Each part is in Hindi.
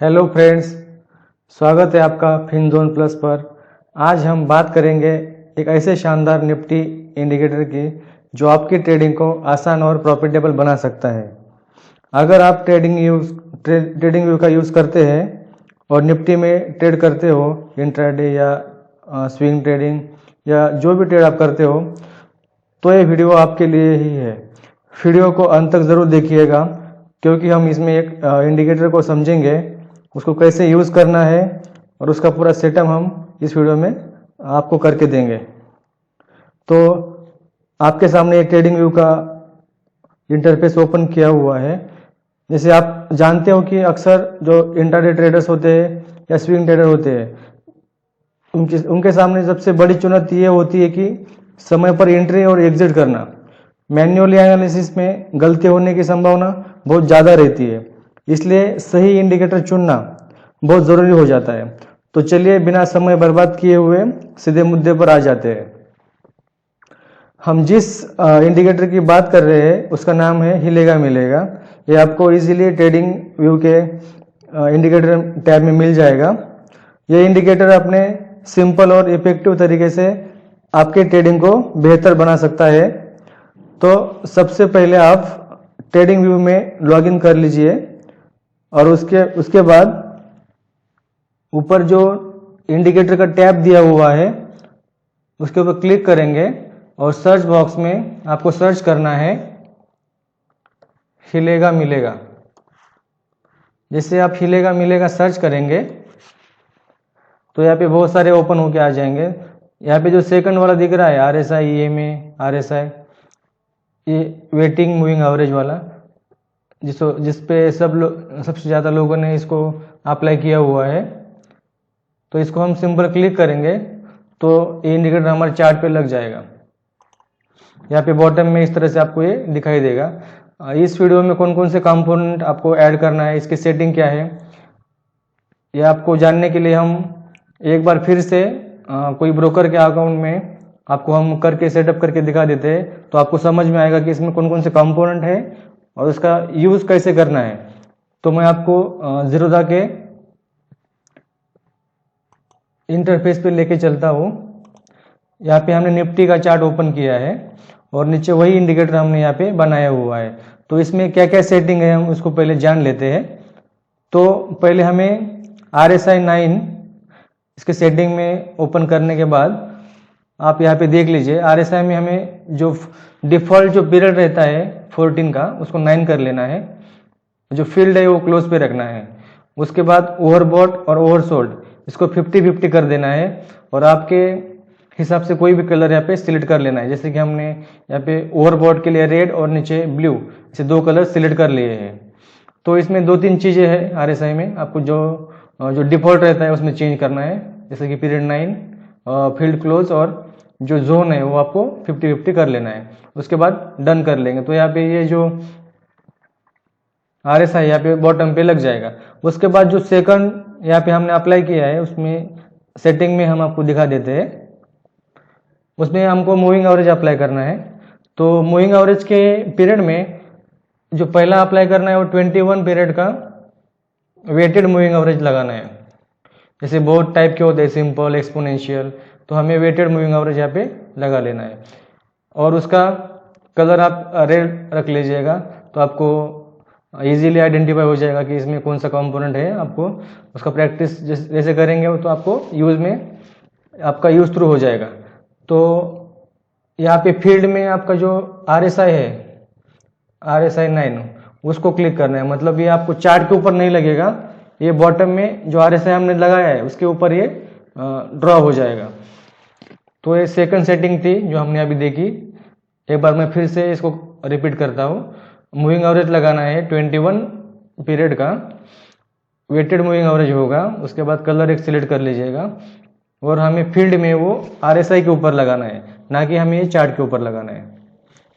हेलो फ्रेंड्स, स्वागत है आपका फिनजोन प्लस पर। आज हम बात करेंगे एक ऐसे शानदार निफ्टी इंडिकेटर की जो आपकी ट्रेडिंग को आसान और प्रॉफिटेबल बना सकता है। अगर आप ट्रेडिंग व्यू का यूज़ करते हैं और निफ्टी में ट्रेड करते हो, इंट्राडे या स्विंग ट्रेडिंग या जो भी ट्रेड आप करते हो, तो ये वीडियो आपके लिए ही है। वीडियो को अंत तक ज़रूर देखिएगा क्योंकि हम इसमें एक इंडिकेटर को समझेंगे, उसको कैसे यूज़ करना है और उसका पूरा सेटअप हम इस वीडियो में आपको करके देंगे। तो आपके सामने एक ट्रेडिंग व्यू का इंटरफेस ओपन किया हुआ है। जैसे आप जानते हो कि अक्सर जो इंट्राडे ट्रेडर्स होते हैं या स्विंग ट्रेडर होते हैं, उनके सामने सबसे बड़ी चुनौती ये होती है कि समय पर एंट्री और एग्जिट करना। मैन्युअली एनालिसिस में गलती होने की संभावना बहुत ज़्यादा रहती है, इसलिए सही इंडिकेटर चुनना बहुत ज़रूरी हो जाता है। तो चलिए बिना समय बर्बाद किए हुए सीधे मुद्दे पर आ जाते हैं। हम जिस इंडिकेटर की बात कर रहे हैं उसका नाम है हिलेगा मिलेगा। ये आपको इजीली ट्रेडिंग व्यू के इंडिकेटर टैब में मिल जाएगा। ये इंडिकेटर अपने सिंपल और इफेक्टिव तरीके से आपके ट्रेडिंग को बेहतर बना सकता है। तो सबसे पहले आप ट्रेडिंग व्यू में लॉगिन कर लीजिए और उसके बाद ऊपर जो इंडिकेटर का टैब दिया हुआ है उसके ऊपर क्लिक करेंगे और सर्च बॉक्स में आपको सर्च करना है हिलेगा मिलेगा। जैसे आप हिलेगा मिलेगा सर्च करेंगे तो यहाँ पे बहुत सारे ओपन होके आ जाएंगे। यहाँ पे जो सेकंड वाला दिख रहा है RSI, EMA, RSI, ये वेटिंग मूविंग एवरेज वाला, जिस पे सबसे ज़्यादा लोगों ने इसको अप्लाई किया हुआ है। तो इसको हम सिंपल क्लिक करेंगे तो ये इंडिकेटर हमारे चार्ट पे लग जाएगा। यहाँ पे बॉटम में इस तरह से आपको ये दिखाई देगा। इस वीडियो में कौन कौन से कंपोनेंट आपको ऐड करना है, इसकी सेटिंग क्या है, ये आपको जानने के लिए हम एक बार फिर से कोई ब्रोकर के अकाउंट में आपको हम करके सेटअप करके दिखा देते हैं, तो आपको समझ में आएगा कि इसमें कौन कौन से कंपोनेंट है और उसका यूज़ कैसे करना है। तो मैं आपको ज़ीरोधा के इंटरफेस पे लेके चलता हूँ। यहाँ पे हमने निफ्टी का चार्ट ओपन किया है और नीचे वही इंडिकेटर हमने यहाँ पे बनाया हुआ है। तो इसमें क्या क्या सेटिंग है हम उसको पहले जान लेते हैं। तो पहले हमें RSI 9 इसके सेटिंग में ओपन करने के बाद आप यहाँ पे देख लीजिए, RSI में हमें जो डिफ़ॉल्ट जो पीरियड रहता है 14 का, उसको 9 कर लेना है। जो फील्ड है वो क्लोज पे रखना है। उसके बाद ओवरबॉट और ओवरसोल्ड इसको 50-50 कर देना है और आपके हिसाब से कोई भी कलर यहाँ पे सिलेक्ट कर लेना है। जैसे कि हमने यहाँ पे ओवरबॉट के लिए रेड और नीचे ब्लू, ऐसे दो कलर सिलेक्ट कर लिए हैं। तो इसमें 2-3 चीज़ें हैं RSI में, आपको जो डिफ़ॉल्ट रहता है उसमें चेंज करना है, जैसे कि पीरियड 9, फील्ड क्लोज और जो जोन है वो आपको 50-50 कर लेना है। उसके बाद डन कर लेंगे तो यहाँ पे ये जो RSI यहाँ पे बॉटम पे लग जाएगा। उसके बाद जो सेकंड यहाँ पे हमने अप्लाई किया है उसमें सेटिंग में हम आपको दिखा देते हैं। उसमें हमको मूविंग एवरेज अप्लाई करना है। तो मूविंग एवरेज के पीरियड में जो पहला अप्लाई करना है वो 21 पीरियड का वेटेड मूविंग एवरेज लगाना है। जैसे बहुत टाइप के होते हैं, सिंपल, एक्सपोनेंशियल, तो हमें वेटेड मूविंग एवरेज यहाँ पे लगा लेना है और उसका कलर आप रेड रख लीजिएगा तो आपको इजीली आइडेंटिफाई हो जाएगा कि इसमें कौन सा कंपोनेंट है। आपको उसका प्रैक्टिस जैसे करेंगे तो आपको आपका यूज थ्रू हो जाएगा। तो यहाँ पे फील्ड में आपका जो RSI है, RSI 9, उसको क्लिक करना है। मतलब ये आपको चार्ट के ऊपर नहीं लगेगा, ये बॉटम में जो RSI हमने लगाया है उसके ऊपर ये ड्रॉ हो जाएगा। तो ये सेकंड सेटिंग थी जो हमने अभी देखी। एक बार मैं फिर से इसको रिपीट करता हूँ। मूविंग एवरेज लगाना है 21 पीरियड का, वेटेड मूविंग एवरेज होगा। उसके बाद कलर एक सिलेक्ट कर लीजिएगा और हमें फील्ड में वो RSI के ऊपर लगाना है, ना कि हमें ये चार्ट के ऊपर लगाना है।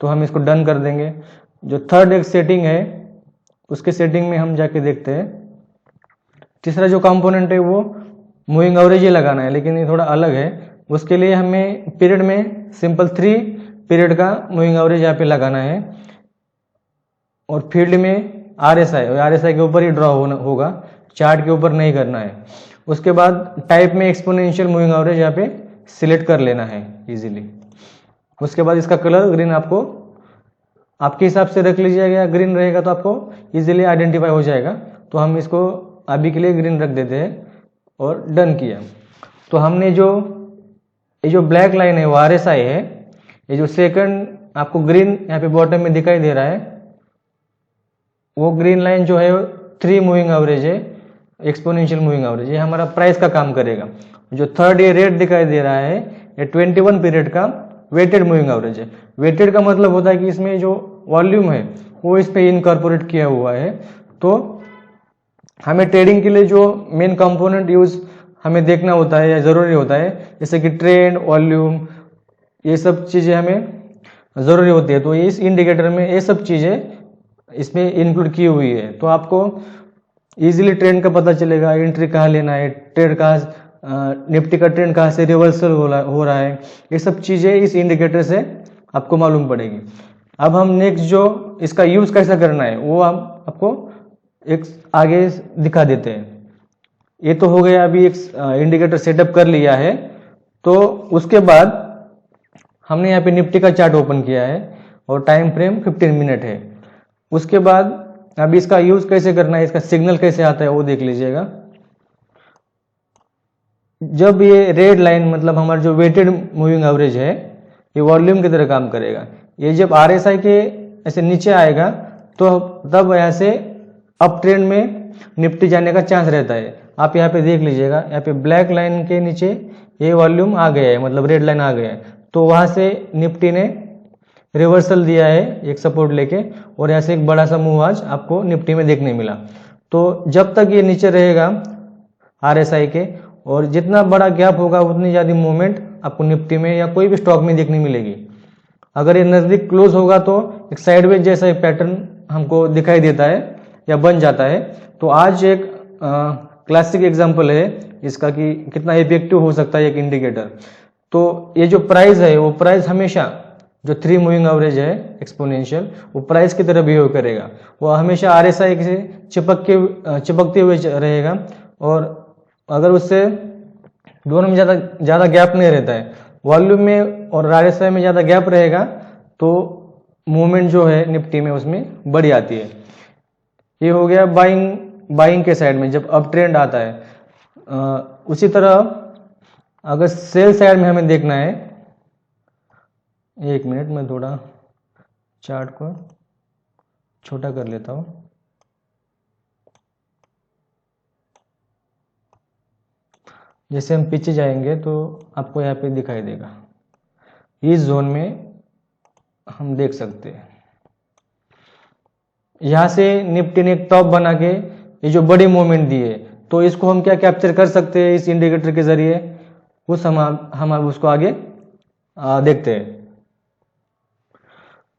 तो हम इसको डन कर देंगे। जो थर्ड एक सेटिंग है उसके सेटिंग में हम जाके देखते हैं। तीसरा जो कंपोनेंट है वो मूविंग एवरेज ही लगाना है, लेकिन ये थोड़ा अलग है। उसके लिए हमें पीरियड में सिंपल 3 पीरियड का मूविंग एवरेज यहाँ पे लगाना है और फील्ड में RSI, और RSI के ऊपर ही ड्रॉ होगा। चार्ट के ऊपर नहीं करना है। उसके बाद टाइप में एक्सपोनेंशियल मूविंग एवरेज यहाँ पे सिलेक्ट कर लेना है इजीली। उसके बाद इसका कलर ग्रीन आपको आपके हिसाब से रख लीजिएगा, ग्रीन रहेगा तो आपको इजीली आइडेंटिफाई हो जाएगा। तो हम इसको अभी के लिए ग्रीन रख देते हैं और डन किया। तो हमने ये जो ब्लैक लाइन है वो RSI है। ये जो सेकंड आपको ग्रीन यहाँ पे बॉटम में दिखाई दे रहा है, वो ग्रीन लाइन जो है 3 मूविंग एवरेज है, एक्सपोनेंशियल मूविंग एवरेज, ये हमारा प्राइस का काम करेगा। जो थर्ड ये रेड दिखाई दे रहा है, ये 21 पीरियड का वेटेड मूविंग एवरेज है। वेटेड का मतलब होता है कि इसमें जो वॉल्यूम है वो इस पे इनकॉर्पोरेट किया हुआ है। तो हमें ट्रेडिंग के लिए जो मेन कंपोनेंट यूज हमें देखना होता है या ज़रूरी होता है, जैसे कि ट्रेंड, वॉल्यूम, ये सब चीज़ें हमें ज़रूरी होती है। तो इस इंडिकेटर में ये सब चीज़ें इसमें इंक्लूड की हुई है। तो आपको इजीली ट्रेंड का पता चलेगा, एंट्री कहाँ लेना है, ट्रेड कहाँ, निफ्टी का ट्रेंड कहाँ से रिवर्सल हो रहा है, ये सब चीज़ें इस इंडिकेटर से आपको मालूम पड़ेगी। अब हम नेक्स्ट जो इसका यूज़ कैसा करना है वो हम आपको एक आगे दिखा देते हैं। ये तो हो गया, अभी एक इंडिकेटर सेटअप कर लिया है। तो उसके बाद हमने यहाँ पे निफ्टी का चार्ट ओपन किया है और टाइम फ्रेम 15 मिनट है। उसके बाद अभी इसका यूज़ कैसे करना है, इसका सिग्नल कैसे आता है वो देख लीजिएगा। जब ये रेड लाइन मतलब हमारा जो वेटेड मूविंग एवरेज है, ये वॉल्यूम की तरह काम करेगा। ये जब RSI के ऐसे नीचे आएगा तो तब यहाँ से अप ट्रेंड में निफ्टी जाने का चांस रहता है। आप यहाँ पे देख लीजिएगा, यहाँ पे ब्लैक लाइन के नीचे ये वॉल्यूम आ गया है, मतलब रेड लाइन आ गया है। तो वहाँ से निफ्टी ने रिवर्सल दिया है एक सपोर्ट लेके, और यहाँ से एक बड़ा सा मूव आज आपको निफ्टी में देखने मिला। तो जब तक ये नीचे रहेगा RSI के, और जितना बड़ा गैप होगा उतनी ज़्यादा मूवमेंट आपको निफ्टी में या कोई भी स्टॉक में देखने मिलेगी। अगर ये नज़दीक क्लोज होगा तो एक साइडवेज जैसा एक पैटर्न हमको दिखाई देता है या बन जाता है। तो आज एक क्लासिक एग्जांपल है इसका कि कितना इफेक्टिव हो सकता है एक इंडिकेटर। तो ये जो प्राइस है वो प्राइस हमेशा जो 3 मूविंग एवरेज है एक्सपोनेंशियल, वो प्राइस की तरह बिहेव करेगा। वो हमेशा RSI से चिपकते हुए रहेगा, और अगर उससे दोनों में ज़्यादा गैप नहीं रहता है, वॉल्यूम में और RSI में ज़्यादा गैप रहेगा तो मूवमेंट जो है निफ्टी में उसमें बढ़ी आती है। ये हो गया बाइंग के साइड में जब अप ट्रेंड आता है। उसी तरह अगर सेल साइड में हमें देखना है, एक मिनट में थोड़ा चार्ट को छोटा कर लेता हूँ। जैसे हम पीछे जाएंगे तो आपको यहाँ पे दिखाई देगा, इस जोन में हम देख सकते हैं। यहाँ से निफ्टी ने एक टॉप बना के ये जो बड़ी मूवमेंट दी है, तो इसको हम क्या कैप्चर कर सकते हैं इस इंडिकेटर के जरिए, उस हम उसको आगे देखते हैं।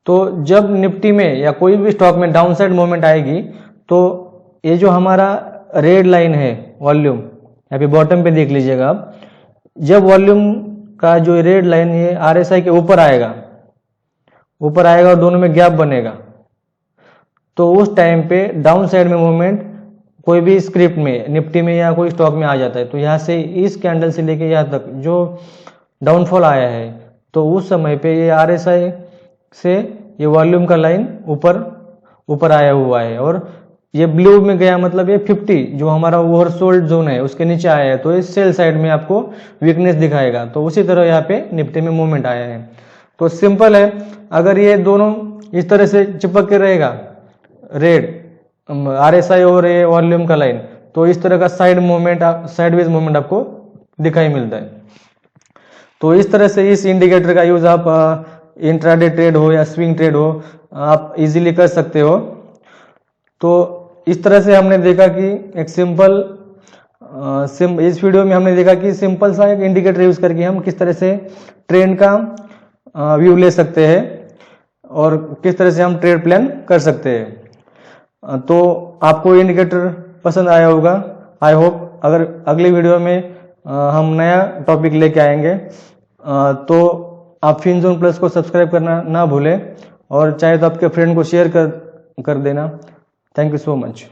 तो जब निफ्टी में या कोई भी स्टॉक में डाउनसाइड मूवमेंट आएगी, तो ये जो हमारा रेड लाइन है वॉल्यूम, यहाँ पे बॉटम पे देख लीजिएगा आप, जब वॉल्यूम का जो रेड लाइन है RSI के ऊपर आएगा और दोनों में गैप बनेगा, तो उस टाइम पे डाउन साइड में मूवमेंट कोई भी स्क्रिप्ट में निफ्टी में या कोई स्टॉक में आ जाता है। तो यहाँ से इस कैंडल से लेके यहाँ तक जो डाउनफॉल आया है, तो उस समय पे ये RSI से ये वॉल्यूम का लाइन ऊपर आया हुआ है, और ये ब्लू में गया मतलब ये 50 जो हमारा ओवरसोल्ड जोन है उसके नीचे आया है, तो इस सेल साइड में आपको वीकनेस दिखाएगा। तो उसी तरह यहाँ पे निफ्टी में मूवमेंट आया है। तो सिंपल है, अगर ये दोनों इस तरह से चिपक के रहेगा रेड RSI और ये वॉल्यूम का लाइन, तो इस तरह का साइडवेज मूवमेंट आपको दिखाई मिलता है। तो इस तरह से इस इंडिकेटर का यूज आप इंट्राडे ट्रेड हो या स्विंग ट्रेड हो आप इजीली कर सकते हो। तो इस तरह से हमने देखा कि एक इस वीडियो में हमने देखा कि सिंपल सा एक इंडिकेटर यूज करके हम किस तरह से ट्रेंड का व्यू ले सकते हैं और किस तरह से हम ट्रेड प्लान कर सकते हैं। तो आपको इंडिकेटर पसंद आया होगा, आई होप। अगर अगली वीडियो में हम नया टॉपिक लेके आएंगे, तो आप फिनजोन प्लस को सब्सक्राइब करना ना भूलें, और चाहे तो आपके फ्रेंड को शेयर कर देना। Thank you so much.